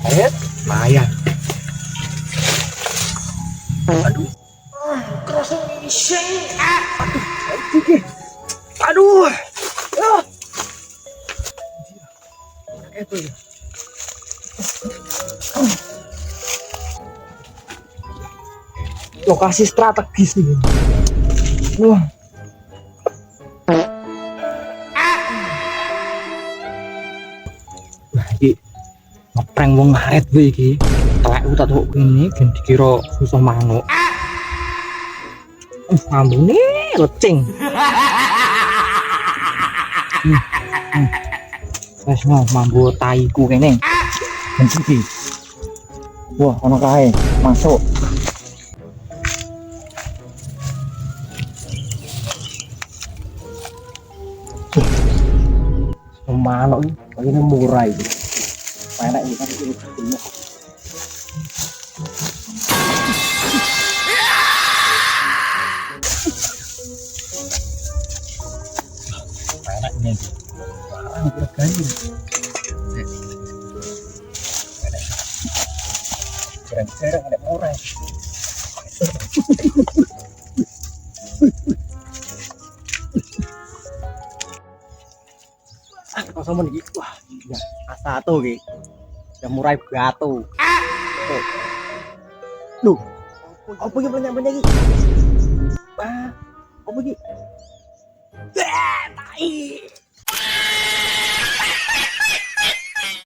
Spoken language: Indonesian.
Lumayan. Aduh, kerasa ngising. Aduh. Itu ya. Lokasi strategis nih. Wah. Nah, iki ngeprank wong ngaet kowe iki. Telekku tak tok ngene ben dikira susah manuk. Ambune lecing. Wes no mambu taiku kene. Ben iki. Wah, ono kae. Masuk. Manuk iki ini murah iki. Enak iki kan iki. Enak ini. Wah, regane. Jarang-jarang ada murah. Kok sama nih? Wah, ya, A1 iki. Ya murah batu. Loh, apa iki banyak-banyak iki? Wah, apa iki? Tai.